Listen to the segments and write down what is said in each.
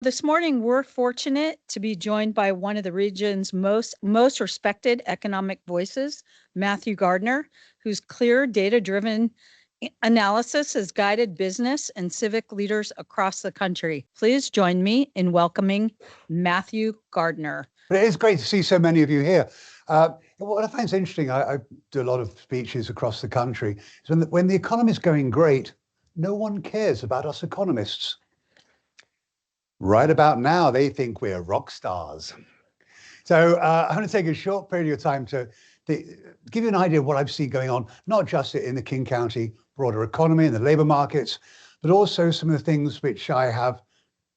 This morning, we're fortunate to be joined by one of the region's most respected economic voices, Matthew Gardner, whose clear, data-driven analysis has guided business and civic leaders across the country. Please join me in welcoming Matthew Gardner. But it is great to see so many of you here. What I find interesting, I do a lot of speeches across the country, is when the economy is going great, no one cares about us economists. Right about now, they think we're rock stars. So I'm going to take a short period of time to give you an idea of what I've seen going on, not just in the King County broader economy and the labour markets, but also some of the things which I have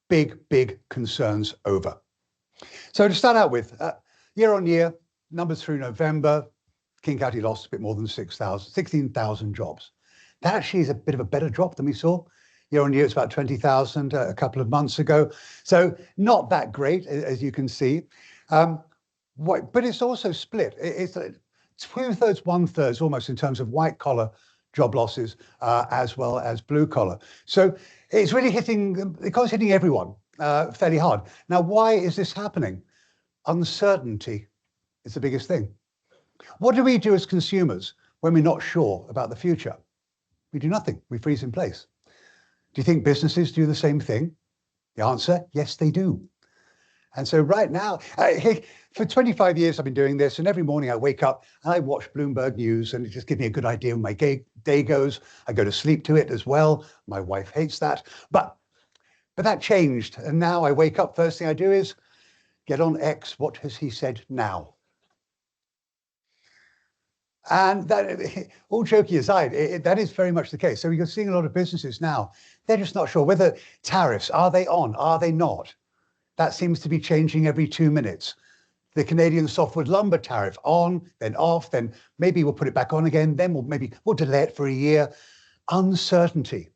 big concerns over. So to start out with, year on year, numbers through November, King County lost a bit more than 16,000 jobs. That actually is a bit of a better drop than we saw. Year on year, it's about 20,000 a couple of months ago. So not that great, as you can see. But it's also split. It's 2/3, 1/3 almost in terms of white collar job losses as well as blue collar. So it's really hitting, the economy's hitting everyone fairly hard. Now, why is this happening? Uncertainty is the biggest thing. What do we do as consumers when we're not sure about the future? We do nothing. We freeze in place. Do you think businesses do the same thing? The answer, yes, they do. And so right now, for 25 years, I've been doing this, and every morning I wake up and I watch Bloomberg News, and it just gives me a good idea of my day goes. I go to sleep to it as well. My wife hates that, but that changed. And now I wake up, first thing I do is get on X. What has he said now? And that, all joking aside, that is very much the case. So you're seeing a lot of businesses now, they're just not sure whether tariffs, are they on, are they not? That seems to be changing every 2 minutes. The Canadian softwood lumber tariff on, then off, then maybe we'll put it back on again, then we'll delay it for a year. Uncertainty.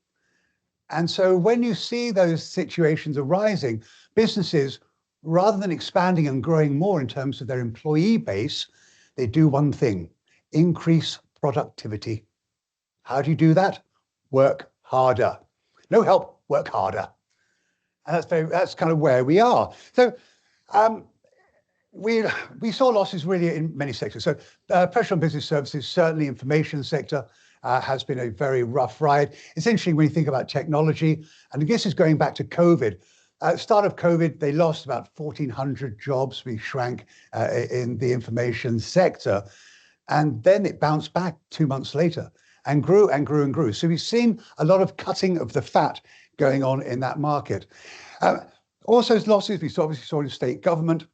And so when you see those situations arising, businesses, rather than expanding and growing more in terms of their employee base, they do one thing: increase productivity. How do you do that? Work harder. No help, work harder. And that's kind of where we are. So we saw losses really in many sectors. So pressure on business services, certainly information sector has been a very rough ride. It's interesting when you think about technology, and this is going back to COVID. At the start of COVID, they lost about 1,400 jobs. We shrank in the information sector. And then it bounced back 2 months later and grew and grew and grew. So we've seen a lot of cutting of the fat going on in that market. Also losses, we obviously saw in state government.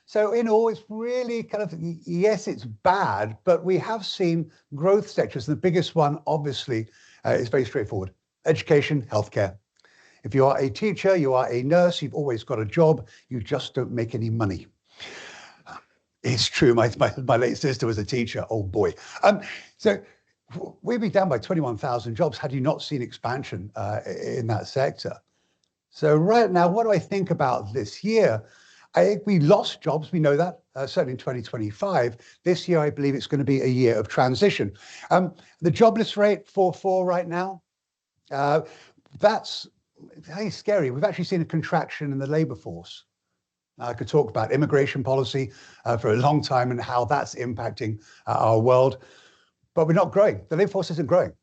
So in all, it's really kind of, yes, it's bad, but we have seen growth sectors. The biggest one, obviously, is very straightforward: education, healthcare. If you are a teacher, you are a nurse, you've always got a job, you just don't make any money. It's true, my late sister was a teacher, oh boy. So we'd be down by 21,000 jobs had you not seen expansion in that sector. So right now, what do I think about this year? I think we lost jobs, we know that, certainly in 2025. This year, I believe it's going to be a year of transition. The jobless rate, 4.4 right now, that's very scary. We've actually seen a contraction in the labour force. I could talk about immigration policy for a long time and how that's impacting our world, but we're not growing. The labour force isn't growing.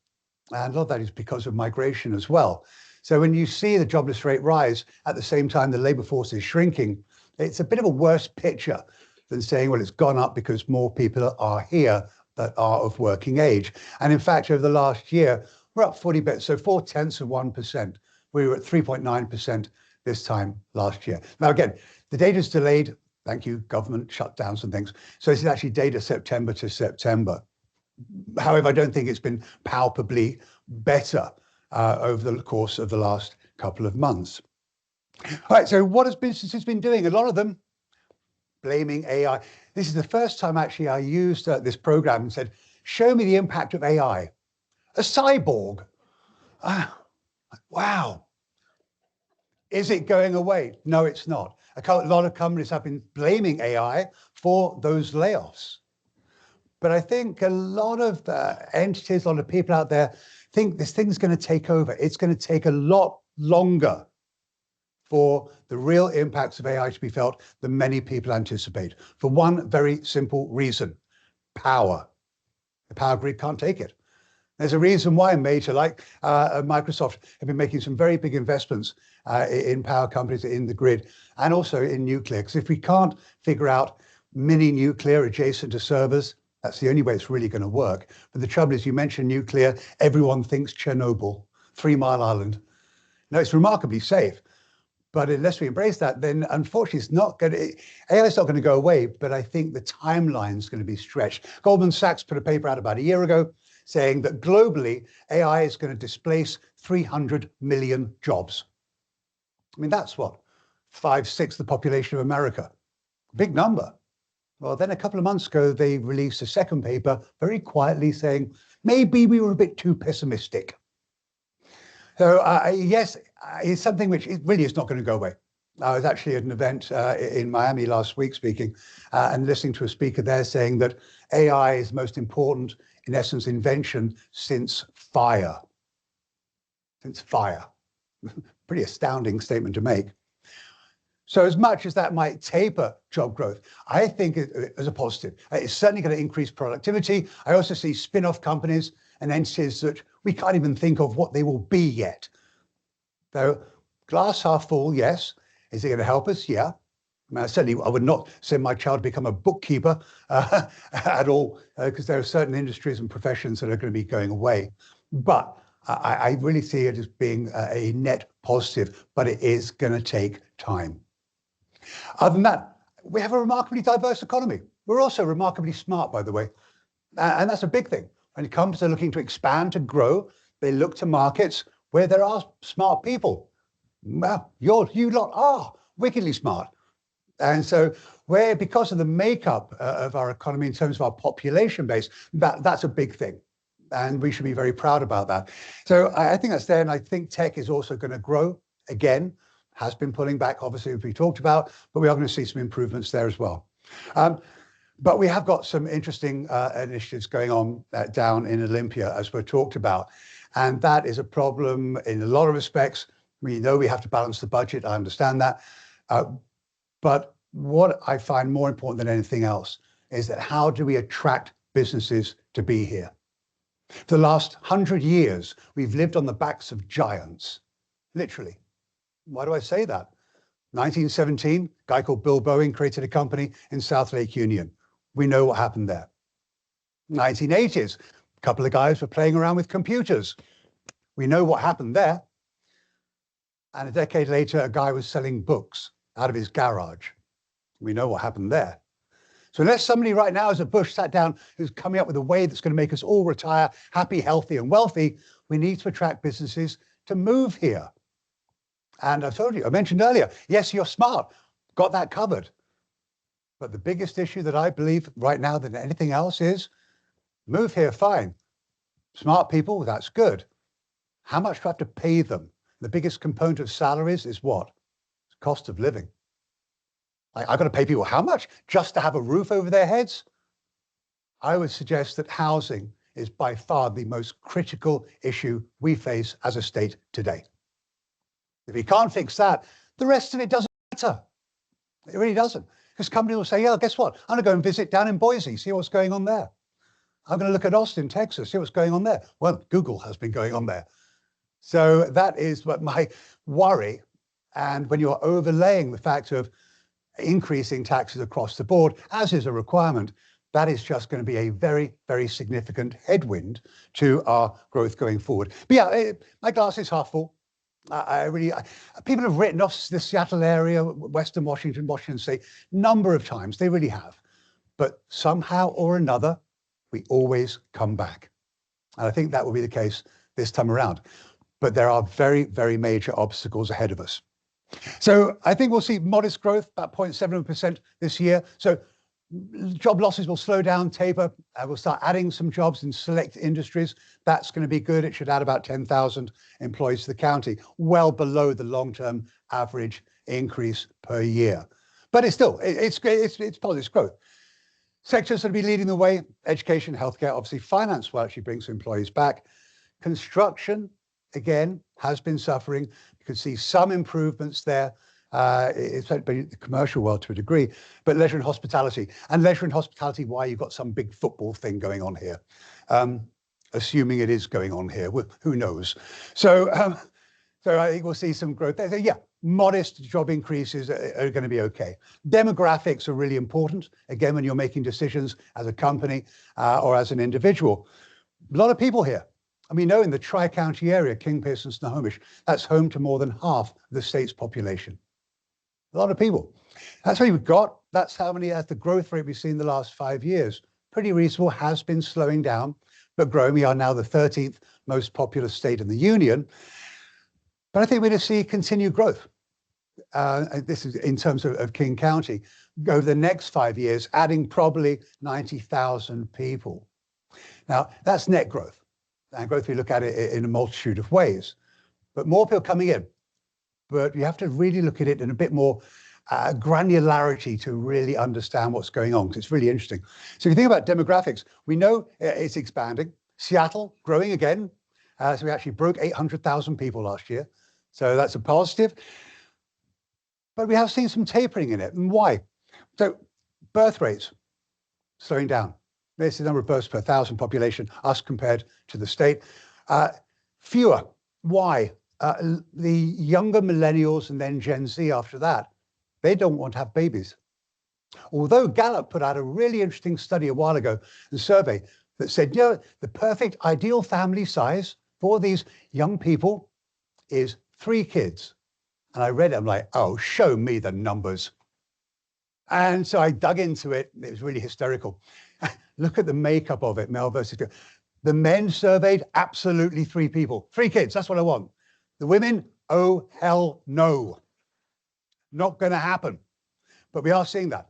And a lot of that is because of migration as well. So when you see the jobless rate rise, at the same time the labour force is shrinking, it's a bit of a worse picture than saying, well, it's gone up because more people are here that are of working age. And in fact, over the last year, we're up 40 bits, so 0.4%. We were at 3.9% this time last year. Now, again, the data's delayed. Thank you, government shutdowns and things. So this is actually data September to September. However, I don't think it's been palpably better over the course of the last couple of months. All right, so what has businesses been doing? A lot of them blaming AI. This is the first time actually I used this program and said, show me the impact of AI. A cyborg. Wow. Is it going away? No, it's not. A lot of companies have been blaming AI for those layoffs. But I think a lot of entities, a lot of people out there think this thing's going to take over. It's going to take a lot longer for the real impacts of AI to be felt than many people anticipate, for one very simple reason: power. The power grid can't take it. There's a reason why a major like Microsoft have been making some very big investments in power companies, in the grid, and also in nuclear. Because if we can't figure out mini nuclear adjacent to servers, that's the only way it's really going to work. But the trouble is, you mentioned nuclear, everyone thinks Chernobyl, 3 Mile Island. No, it's remarkably safe. But unless we embrace that, then unfortunately it's not going to, AI is not going to go away, but I think the timeline is going to be stretched. Goldman Sachs put a paper out about a year ago saying that globally, AI is going to displace 300 million jobs. I mean, that's what, 5/6 the population of America. Big number. Well, then a couple of months ago, they released a second paper very quietly saying, maybe we were a bit too pessimistic. So yes, it's something which it really is not going to go away. I was actually at an event in Miami last week speaking and listening to a speaker there saying that AI is the most important, in essence, invention since fire. Since fire. Pretty astounding statement to make. So as much as that might taper job growth, I think it as a positive. It's certainly going to increase productivity. I also see spin-off companies and entities that we can't even think of what they will be yet. So glass half full, yes. Is it going to help us? Yeah. I mean, certainly I would not send my child to become a bookkeeper at all, because there are certain industries and professions that are going to be going away. But I really see it as being a net positive, but it is going to take time. Other than that, we have a remarkably diverse economy. We're also remarkably smart, by the way. And that's a big thing. When it comes to looking to expand, to grow, they look to markets where there are smart people. Well, you lot are wickedly smart. And so because of the makeup of our economy in terms of our population base, that's a big thing. And we should be very proud about that. So I think that's there. And I think tech is also going to grow again, has been pulling back, obviously, as we talked about, but we are going to see some improvements there as well. But we have got some interesting initiatives going on down in Olympia, as we've talked about. And that is a problem in a lot of respects. We know we have to balance the budget. I understand that. But what I find more important than anything else is that how do we attract businesses to be here? For the last 100 years, we've lived on the backs of giants, literally. Why do I say that? 1917, a guy called Bill Boeing created a company in South Lake Union. We know what happened there. 1980s, a couple of guys were playing around with computers. We know what happened there. And a decade later, a guy was selling books out of his garage. We know what happened there. So unless somebody right now, as a Bush, sat down who's coming up with a way that's going to make us all retire happy, healthy, and wealthy, we need to attract businesses to move here. And I mentioned earlier, yes, you're smart, got that covered. But the biggest issue that I believe right now than anything else is move here, fine. Smart people, that's good. How much do I have to pay them? The biggest component of salaries is what? It's cost of living. I've got to pay people how much just to have a roof over their heads? I would suggest that housing is by far the most critical issue we face as a state today. If we can't fix that, the rest of it doesn't matter. It really doesn't. Because companies will say, yeah, guess what? I'm going to go and visit down in Boise, see what's going on there. I'm going to look at Austin, Texas, see what's going on there. Well, Google has been going on there. So that is what my worry. And when you're overlaying the fact of increasing taxes across the board, as is a requirement, that is just going to be a very, very significant headwind to our growth going forward. But yeah, my glass is half full. People have written off the Seattle area, Western Washington State, number of times. They really have. But somehow or another, we always come back. And I think that will be the case this time around. But there are very, very major obstacles ahead of us. So I think we'll see modest growth, about 0.7% this year. So job losses will slow down, taper. We'll start adding some jobs in select industries. That's going to be good. It should add about 10,000 employees to the county, well below the long-term average increase per year. But it's still, it's positive growth. Sectors that will be leading the way: education, healthcare, obviously finance will actually bring some employees back. Construction, again, has been suffering, You can see some improvements there. It's the commercial world to a degree, but leisure and hospitality. And leisure and hospitality, why you've got some big football thing going on here. Assuming it is going on here, well, who knows? So I think we'll see some growth there. So yeah, modest job increases are going to be okay. Demographics are really important, again, when you're making decisions as a company or as an individual. A lot of people here. And we know in the Tri-County area, King, Pierce, and Snohomish, that's home to more than half the state's population. A lot of people. That's what we've got. That's the growth rate we've seen the last 5 years. Pretty reasonable, has been slowing down, but growing. We are now the 13th most populous state in the union. But I think we're going to see continued growth. This is in terms of King County, over the next 5 years, adding probably 90,000 people. Now, that's net growth. And growth, we look at it in a multitude of ways. But more people coming in. But you have to really look at it in a bit more granularity to really understand what's going on, because it's really interesting. So if you think about demographics, we know it's expanding. Seattle, growing again. So we actually broke 800,000 people last year. So that's a positive. But we have seen some tapering in it. And why? So birth rates slowing down. This is the number of births per 1,000 population, us compared to the state. Fewer. Why? The younger millennials and then Gen Z after that, they don't want to have babies. Although Gallup put out a really interesting study a while ago, a survey that said, the perfect ideal family size for these young people is 3 kids. And I read it, I'm like, oh, show me the numbers. And so I dug into it. It was really hysterical. Look at the makeup of it, male versus female. The men surveyed, absolutely 3 people. 3 kids, that's what I want. The women, oh, hell no. Not going to happen. But we are seeing that.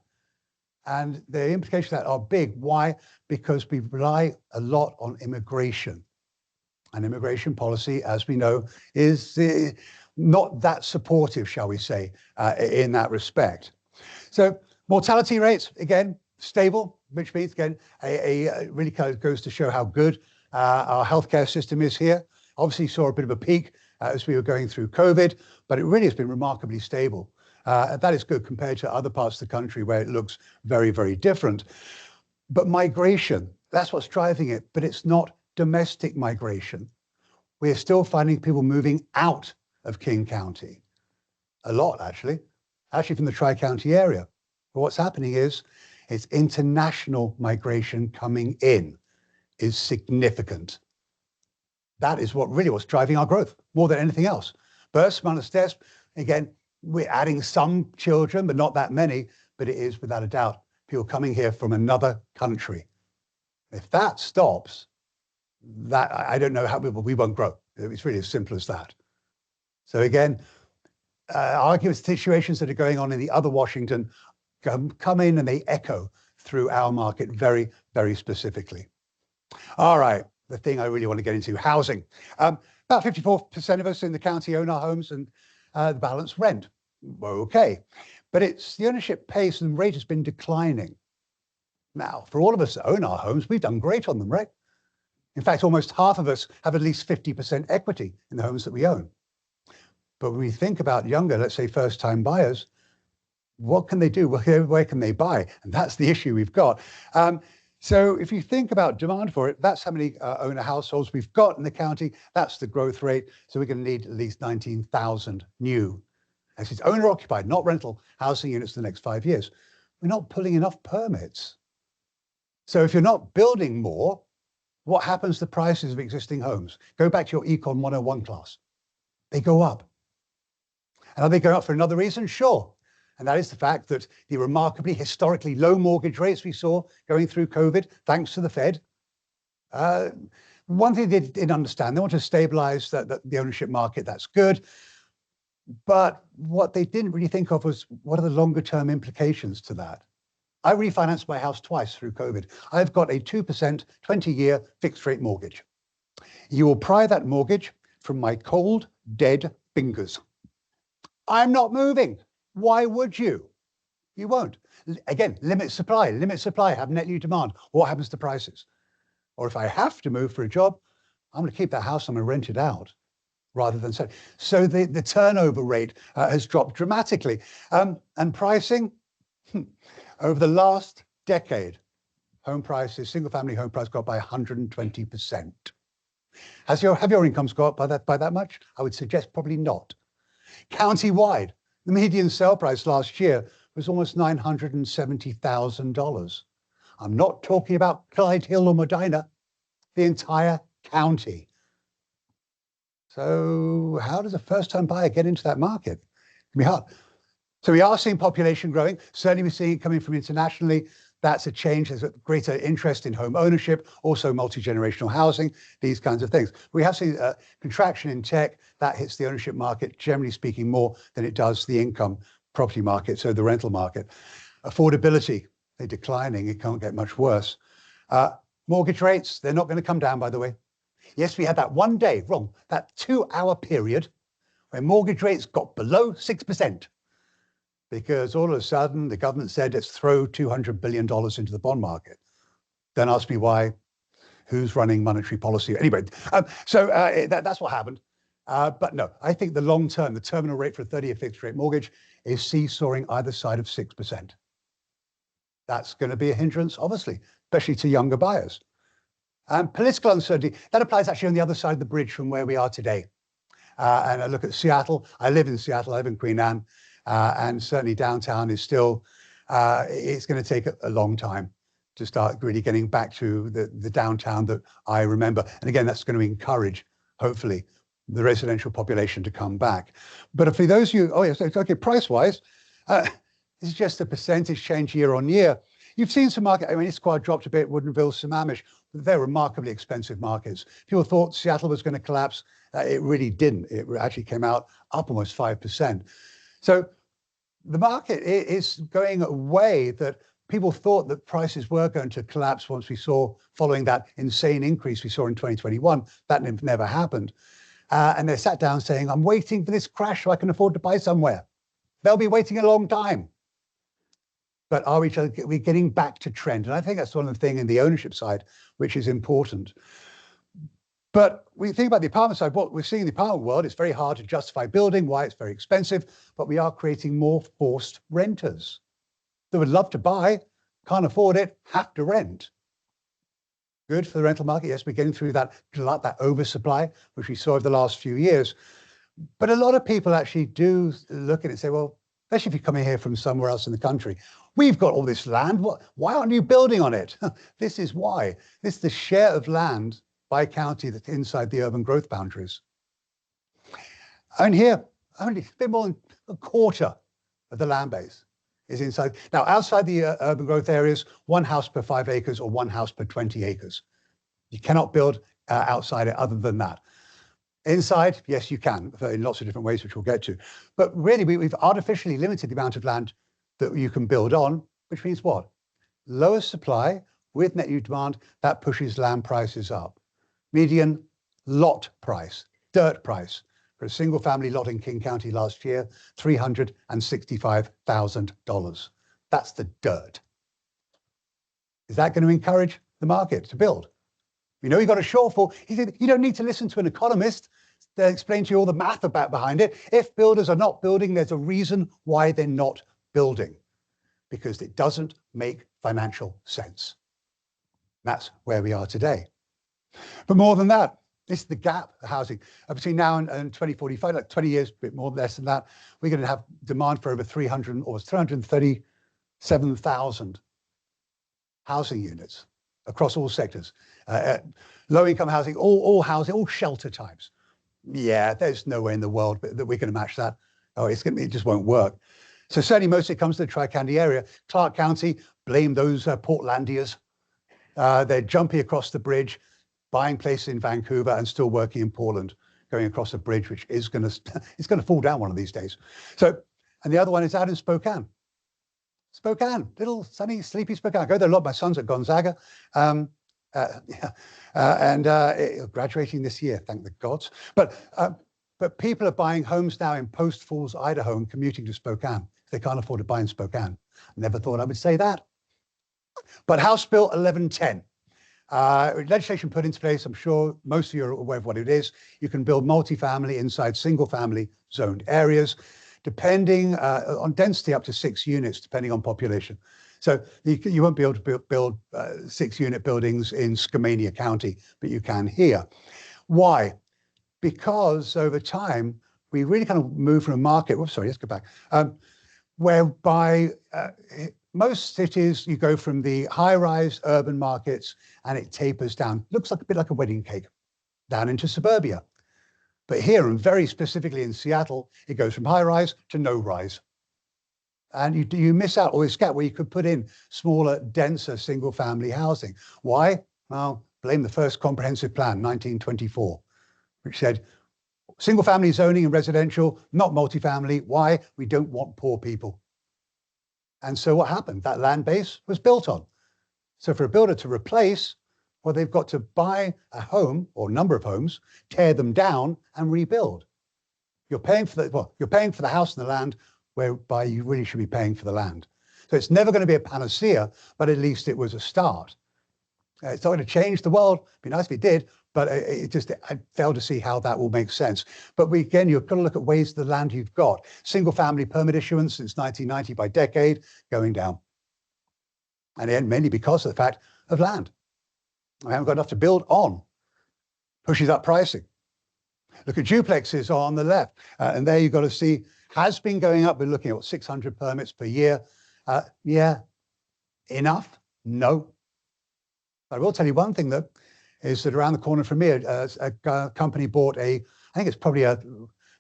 And the implications of that are big. Why? Because we rely a lot on immigration. And immigration policy, as we know, is not that supportive, shall we say, in that respect. So mortality rates, again, stable, which means, again, really kind of goes to show how good our healthcare system is here. Obviously saw a bit of a peak as we were going through COVID, but it really has been remarkably stable. That is good compared to other parts of the country where it looks very, very different. But migration, that's what's driving it, but it's not domestic migration. We're still finding people moving out of King County. A lot, actually from the Tri-County area. But what's happening is it's international migration coming in is significant. That is what's driving our growth more than anything else. Births, minus deaths, again, we're adding some children, but not that many, but it is without a doubt people coming here from another country. If that stops, that I don't know how we won't grow. It's really as simple as that. So again, arguments, situations that are going on in the other Washington come in and they echo through our market very, very specifically. All right, the thing I really want to get into, housing. About 54% of us in the county own our homes, and the balance rent. Well, okay, but it's the ownership pace and rate has been declining. Now, for all of us that own our homes, we've done great on them, right? In fact, almost half of us have at least 50% equity in the homes that we own. But when we think about younger, let's say first-time buyers, what can they do? Where can they buy? And that's the issue we've got. So if you think about demand for it, that's how many owner households we've got in the county. That's the growth rate. So we're going to need at least 19,000 new. Actually, it's owner occupied, not rental housing units in the next 5 years. We're not pulling enough permits. So if you're not building more, what happens to the prices of existing homes? Go back to your Econ 101 class. They go up. And are they going up for another reason? Sure. And that is the fact that the remarkably historically low mortgage rates we saw going through COVID, thanks to the Fed. One thing they didn't understand, they want to stabilize the ownership market. That's good. But what they didn't really think of was what are the longer term implications to that? I refinanced my house twice through COVID. I've got a 2% 20-year fixed rate mortgage. You will pry that mortgage from my cold, dead fingers. I'm not moving. Why would you? You won't. Again, limit supply, have net new demand. What happens to prices? Or if I have to move for a job, I'm going to keep that house, I'm going to rent it out. rather than selling. So the turnover rate has dropped dramatically. And pricing, over the last decade, home prices, single-family home price got up by 120%. Have your incomes gone up by that much? I would suggest probably not. County-wide, the median sale price last year was almost $970,000. I'm not talking about Clyde Hill or Medina, the entire county. So how does a first-time buyer get into that market? It can be hard. So we are seeing population growing. Certainly we're seeing it coming from internationally. That's a change. There's a greater interest in home ownership, also multi-generational housing, these kinds of things. We have seen a contraction in tech. That hits the ownership market, generally speaking, more than it does the income property market, so the rental market. Affordability, they're declining. It can't get much worse. Mortgage rates, they're not going to come down, by the way. Yes, we had that one day, that 2-hour period when mortgage rates got below 6%. Because all of a sudden the government said, let's throw $200 billion into the bond market. Don't ask me why, who's running monetary policy. Anyway, that's what happened. But no, I think the long term, the terminal rate for a 30-year fixed rate mortgage is seesawing either side of 6%. That's going to be a hindrance, obviously, especially to younger buyers. Political uncertainty, that applies actually on the other side of the bridge from where we are today. And I look at Seattle. I live in Seattle, I live in Queen Anne. And certainly downtown is still, it's going to take a long time to start really getting back to the downtown that I remember. And again, that's going to encourage, hopefully, the residential population to come back. But for those of you, oh yes, okay, price-wise, this is just a percentage change year on year. You've seen some market, I mean, Issaquah dropped a bit, Woodinville, Sammamish, they're remarkably expensive markets. People thought Seattle was going to collapse. It really didn't. It actually came out up almost 5%. So the market is going a way that people thought that prices were going to collapse once we saw, following that insane increase we saw in 2021. That never happened. And they sat down saying, I'm waiting for this crash so I can afford to buy somewhere. They'll be waiting a long time. But are we getting back to trend? And I think that's one of the things in the ownership side, which is important. But we think about the apartment side, what we're seeing in the apartment world, it's very hard to justify building, why it's very expensive, but we are creating more forced renters that would love to buy, can't afford it, have to rent. Good for the rental market. Yes, we're getting through that oversupply, which we saw over the last few years. But a lot of people actually do look at it and say, well, especially if you're coming here from somewhere else in the country, we've got all this land. Why aren't you building on it? This is why. This is the share of land by county that's inside the urban growth boundaries. And here, only a bit more than a quarter of the land base is inside. Now, outside the urban growth areas, 1 house per 5 acres or 1 house per 20 acres. You cannot build outside it other than that. Inside, yes, you can, in lots of different ways, which we'll get to. But really, we've artificially limited the amount of land that you can build on, which means what? Lower supply with net new demand, that pushes land prices up. Median lot price, dirt price, for a single family lot in King County last year, $365,000. That's the dirt. Is that going to encourage the market to build? You know, you've got a shortfall. He said, you don't need to listen to an economist. They'll explain to you all the math behind it. If builders are not building, there's a reason why they're not building, because it doesn't make financial sense. That's where we are today. But more than that, this is the gap of housing. Between now and 2045, like 20 years, a bit more, less than that, we're going to have demand for over 337,000 housing units across all sectors. Low-income housing, all housing, all shelter types. Yeah, there's no way in the world that we're going to match that. Oh, it just won't work. So certainly most of it comes to the Tri-County area. Clark County, blame those Portlandiers. They're jumping across the bridge, buying places in Vancouver and still working in Portland, going across a bridge, which is going to, it's going to fall down one of these days. So, and the other one is out in Spokane. Spokane, little sunny, sleepy Spokane. I go there a lot. My son's at Gonzaga. Graduating this year, thank the gods. But people are buying homes now in Post Falls, Idaho, and commuting to Spokane. They can't afford to buy in Spokane. Never thought I would say that. But House Bill 1110, Legislation put into place, I'm sure most of you are aware of what it is. You can build multifamily inside single family zoned areas, depending on density up to 6 units, depending on population. So you won't be able to build 6-unit buildings in Skamania County, but you can here. Why? Because over time, we really kind of move from a market, oh, sorry, let's go back, whereby most cities, you go from the high-rise urban markets and it tapers down. Looks like a bit like a wedding cake, down into suburbia. But here, and very specifically in Seattle, it goes from high-rise to no-rise. And you miss out all this gap where you could put in smaller, denser single-family housing. Why? Well, blame the first comprehensive plan, 1924, which said single-family zoning and residential, not multifamily. Why? We don't want poor people. And so what happened? That land base was built on. So for a builder to replace, well, they've got to buy a home or a number of homes, tear them down and rebuild. You're paying for you're paying for the house and the land, whereby you really should be paying for the land. So it's never going to be a panacea, but at least it was a start. It's not going to change the world. It'd be nice if it did, but I fail to see how that will make sense. But again, you've got to look at ways the land you've got. Single family permit issuance since 1990 by decade going down. And again, mainly because of the fact of land. I haven't got enough to build on. Pushes up pricing. Look at duplexes on the left. And there you've got to see, has been going up. We're looking at 600 permits per year. Yeah, enough? No. But I will tell you one thing, though, is that around the corner from here, a company bought I think it's probably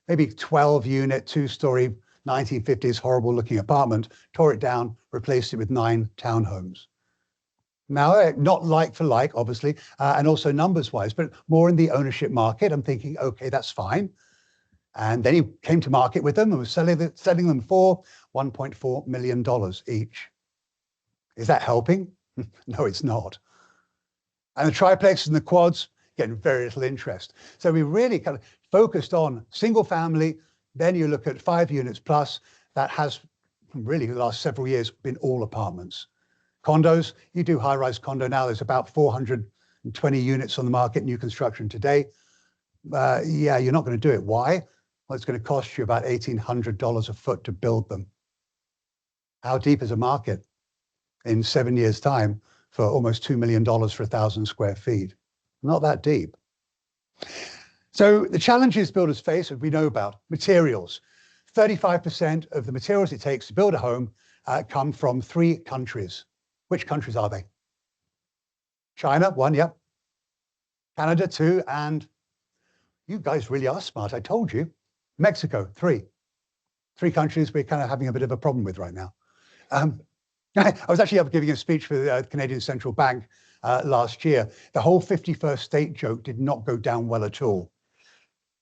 maybe 12-unit, 2-story, 1950s horrible-looking apartment, tore it down, replaced it with 9 townhomes. Now, not like for like, obviously, and also numbers-wise, but more in the ownership market. I'm thinking, okay, that's fine. And then he came to market with them and was selling them for $1.4 million each. Is that helping? No, it's not. And the triplexes and the quads getting very little interest. So we really kind of focused on single family. Then you look at 5 units plus. That has really the last several years been all apartments. Condos, you do high-rise condo now. There's about 420 units on the market, new construction today. Yeah, you're not going to do it. Why? Well, it's going to cost you about $1,800 a foot to build them. How deep is a market in 7 years' time for almost $2 million for 1,000 square feet? Not that deep. So the challenges builders face, as we know about, materials. 35% of the materials it takes to build a home come from 3 countries. Which countries are they? China, 1, yep. Canada, 2, and you guys really are smart, I told you. Mexico, 3. 3 countries we're kind of having a bit of a problem with right now. I was actually up giving a speech for the Canadian Central Bank last year. The whole 51st state joke did not go down well at all.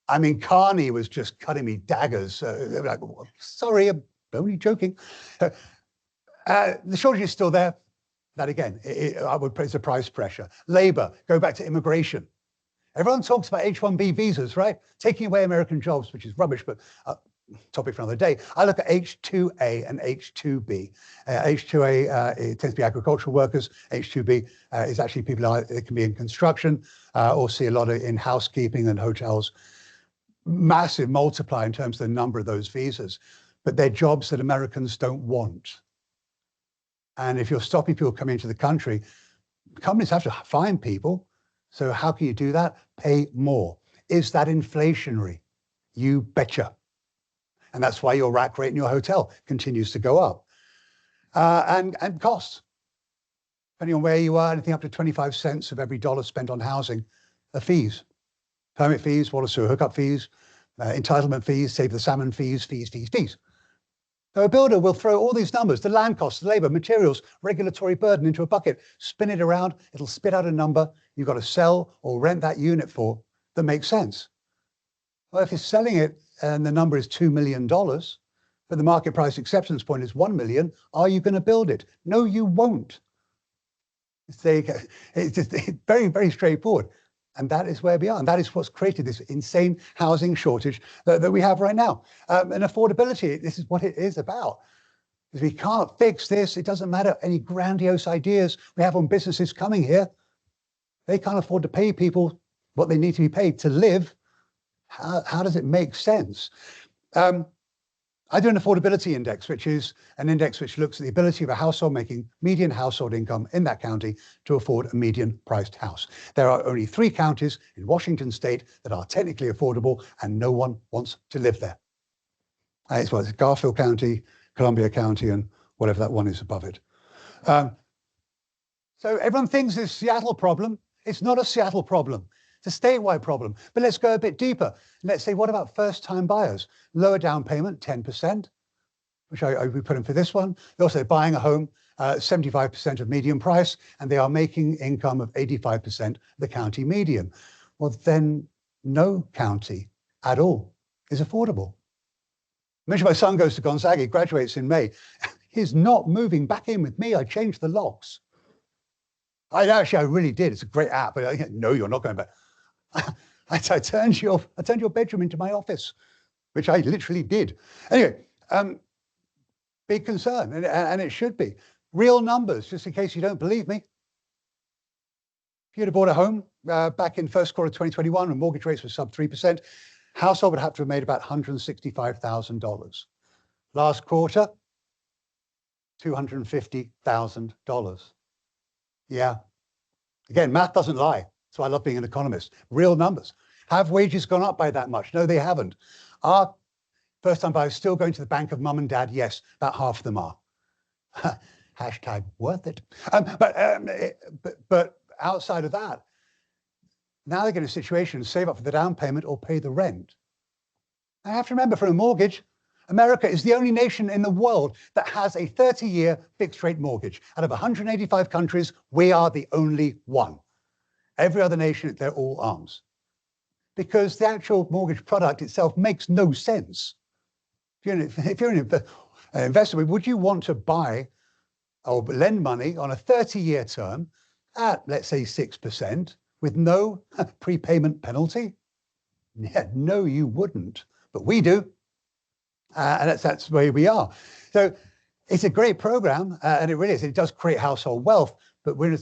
I mean, Carney was just cutting me daggers. They were like, sorry, I'm only joking. The shortage is still there. That again, I would put as a price pressure. Labor, go back to immigration. Everyone talks about H-1B visas, right? Taking away American jobs, which is rubbish, but topic for another day. I look at H-2A and H-2B. H-2A it tends to be agricultural workers. H-2B is actually people that can be in construction or see a lot of in housekeeping and hotels. Massive multiply in terms of the number of those visas, but they're jobs that Americans don't want. And if you're stopping people coming into the country, companies have to find people. So how can you do that? Pay more. Is that inflationary? You betcha. And that's why your rack rate in your hotel continues to go up. And costs. Depending on where you are, anything up to 25 cents of every dollar spent on housing are fees. Permit fees, water sewer hookup fees, entitlement fees, save the salmon fees. So a builder will throw all these numbers, the land costs, the labor, materials, regulatory burden into a bucket, spin it around, it'll spit out a number you've got to sell or rent that unit for that makes sense. Well, if you're selling it and the number is $2 million, but the market price acceptance point is 1 million, are you going to build it? No, you won't. It's just very, very straightforward. And that is where we are. And that is what's created this insane housing shortage that we have right now. And affordability, this is what it is about. Because we can't fix this. It doesn't matter any grandiose ideas we have on businesses coming here. They can't afford to pay people what they need to be paid to live. How does it make sense? I do an affordability index, which is an index which looks at the ability of a household making median household income in that county to afford a median priced house. There are only 3 counties in Washington state that are technically affordable, and no one wants to live there. It's Garfield County, Columbia County, and whatever that one is above it. So everyone thinks it's a Seattle problem. It's not a Seattle problem. It's a statewide problem. But let's go a bit deeper. Let's say, what about first-time buyers? Lower down payment, 10%, which we put in for this one. They're also buying a home, 75% of median price, and they are making income of 85% the county median. Well, then no county at all is affordable. Imagine my son goes to Gonzaga, he graduates in May. He's not moving back in with me. I changed the locks. I really did. It's a great app, but no, you're not going back. I turned your bedroom into my office, which I literally did. Anyway, big concern, and it should be. Real numbers, just in case you don't believe me. If you'd have bought a home back in first quarter of 2021 when mortgage rates were sub 3%, household would have to have made about $165,000. Last quarter, $250,000. Yeah. Again, math doesn't lie. So I love being an economist. Real numbers. Have wages gone up by that much? No, they haven't. Are first-time buyers still going to the bank of mum and dad? Yes, about half of them are. Hashtag worth it. But outside of that, now they're in a situation to save up for the down payment or pay the rent. I have to remember, for a mortgage, America is the only nation in the world that has a 30-year fixed rate mortgage. Out of 185 countries, we are the only one. Every other nation, they're all arms. Because the actual mortgage product itself makes no sense. If you're an investor, would you want to buy or lend money on a 30-year term at, let's say, 6% with no prepayment penalty? Yeah, no, you wouldn't. But we do. And that's the way we are. So it's a great program, and it really is. It does create household wealth, but we're in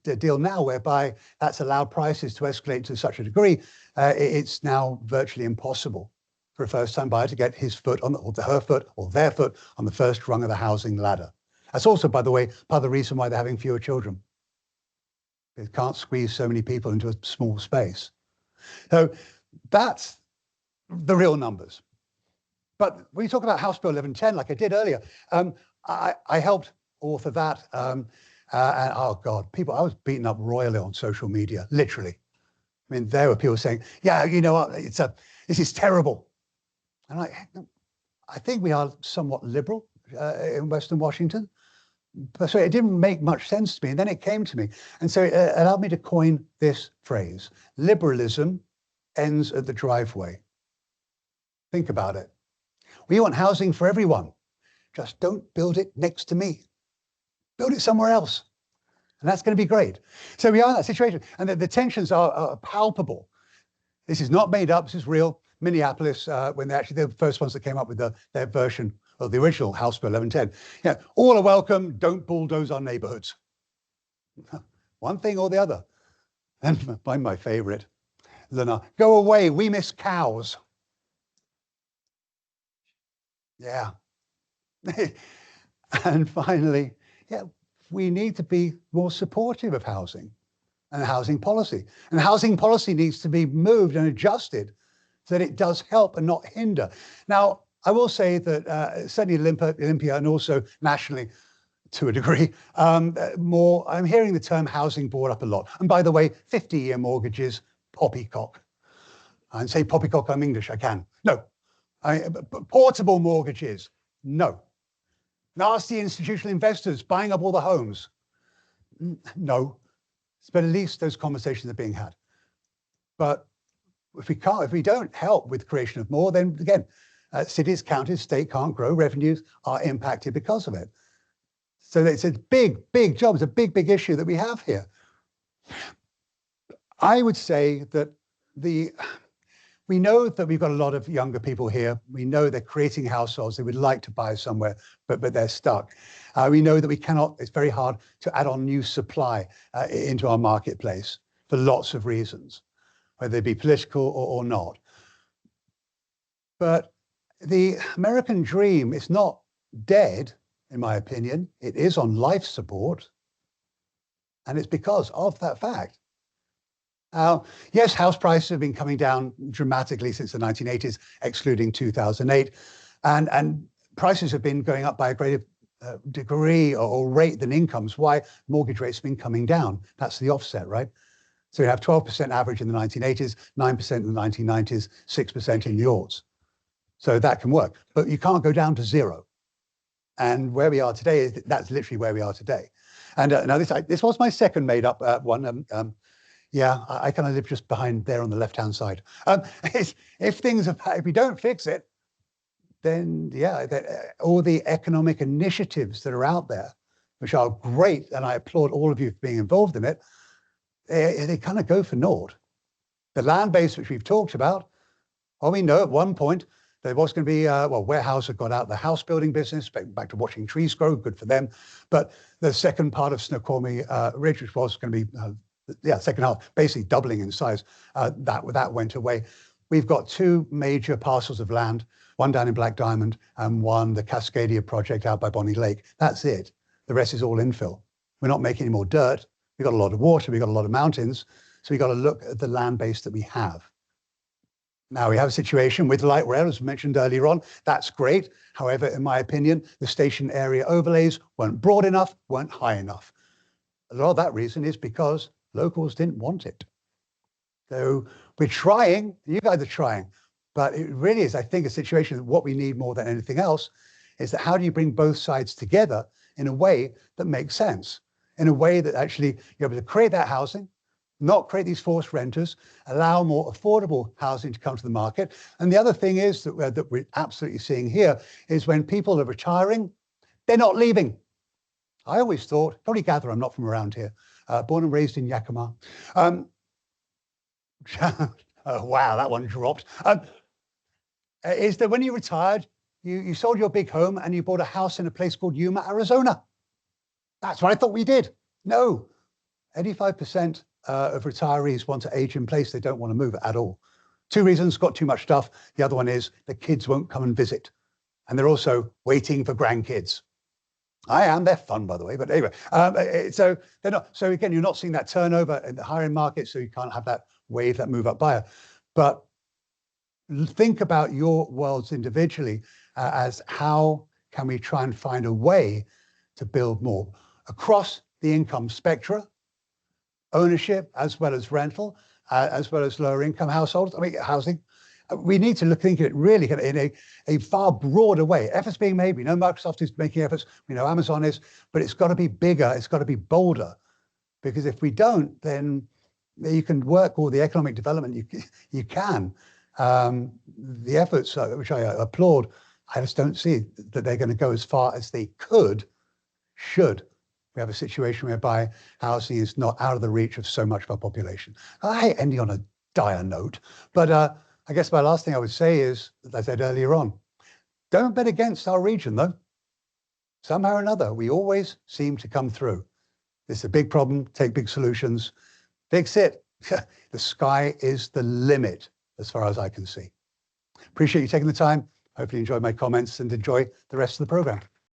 a deal now whereby that's allowed prices to escalate to such a degree, it's now virtually impossible for a first-time buyer to get his foot on or her foot or their foot on the first rung of the housing ladder. That's also, by the way, part of the reason why they're having fewer children. They can't squeeze so many people into a small space. So that's the real numbers. But when you talk about House Bill 1110, like I did earlier, I helped author that. And oh God, I was beaten up royally on social media, literally. I mean, there were people saying, yeah, you know what, this is terrible. And I think we are somewhat liberal in Western Washington. But so it didn't make much sense to me. And then it came to me. And so it allowed me to coin this phrase: liberalism ends at the driveway. Think about it. We want housing for everyone. Just don't build it next to me. Build it somewhere else. And that's going to be great. So we are in that situation. And the tensions are palpable. This is not made up. This is real. Minneapolis, when they're actually the first ones that came up with their version of the original House Bill 1110. Yeah, all are welcome. Don't bulldoze our neighborhoods. One thing or the other. And my favorite, Lena, go away. We miss cows. Yeah. And finally, yeah, we need to be more supportive of housing and housing policy. And housing policy needs to be moved and adjusted so that it does help and not hinder. Now, I will say that certainly Olympia and also nationally, to a degree, I'm hearing the term housing brought up a lot. And by the way, 50-year mortgages, poppycock. And say poppycock, I'm English, I can. No. Portable mortgages, no. Nasty institutional investors buying up all the homes, no. But at least those conversations are being had. But if we don't help with creation of more, then again, cities, counties, state can't grow, revenues are impacted because of it. So it's a big, big job. It's a big, big issue that we have here. I would say that we know that we've got a lot of younger people here. We know they're creating households. They would like to buy somewhere, but they're stuck. We know that it's very hard to add on new supply into our marketplace. for lots of reasons, whether they be political or not. But the American dream is not dead, in my opinion. It is on life support. And it's because of that fact. Yes, house prices have been coming down dramatically since the 1980s, excluding 2008. And prices have been going up by a greater degree or rate than incomes. Why? Mortgage rates have been coming down. That's the offset, right? So you have 12% average in the 1980s, 9% in the 1990s, 6% in the aughts. So that can work. But you can't go down to zero. And where we are today, that's literally where we are today. And now this was my second made up one. Yeah, I kind of live just behind there on the left-hand side. If we don't fix it, then yeah, all the economic initiatives that are out there, which are great, and I applaud all of you for being involved in it, they kind of go for naught. The land base, which we've talked about, well, we know at one point there was going to be, Warehouse had got out the house building business, back to watching trees grow, good for them. But the second part of Snoqualmie Ridge, which was going to be, second half, basically doubling in size, that went away. We've got two major parcels of land, one down in Black Diamond and one, the Cascadia project out by Bonnie Lake. That's it. The rest is all infill. We're not making any more dirt. We've got a lot of water. We've got a lot of mountains. So we've got to look at the land base that we have. Now we have a situation with light rail, as mentioned earlier on. That's great. However, in my opinion, the station area overlays weren't broad enough, weren't high enough. A lot of that reason is because locals didn't want it. So we're trying, you guys are trying, but it really is, I think, a situation that what we need more than anything else is that how do you bring both sides together in a way that makes sense, in a way that actually you're able to create that housing, not create these forced renters, allow more affordable housing to come to the market. And the other thing is that we're absolutely seeing here is when people are retiring, they're not leaving. I always thought, probably gather I'm not from around here, born and raised in Yakima. Wow, that one dropped. Is that when you retired, you sold your big home and you bought a house in a place called Yuma, Arizona. That's what I thought we did. No, 85% of retirees want to age in place. They don't want to move at all. Two reasons: got too much stuff. The other one is the kids won't come and visit. And they're also waiting for grandkids. I am. They're fun, by the way. But anyway, so they're not. So again, you're not seeing that turnover in the hiring market. So you can't have that wave, that move up buyer. But think about your worlds individually as how can we try and find a way to build more across the income spectrum, ownership as well as rental, as well as lower income households. I mean, housing. We need to think at it really in a far broader way. Efforts being made. We know Microsoft is making efforts. We know Amazon is, but it's got to be bigger. It's got to be bolder, because if we don't, then you can work all the economic development you can. The efforts, which I applaud, I just don't see that they're going to go as far as they should we have a situation whereby housing is not out of the reach of so much of our population. I hate ending on a dire note, but I guess my last thing I would say is, as I said earlier on, don't bet against our region, though. Somehow or another, we always seem to come through. It's a big problem, take big solutions, fix it. The sky is the limit, as far as I can see. Appreciate you taking the time. Hopefully you enjoyed my comments and enjoy the rest of the program.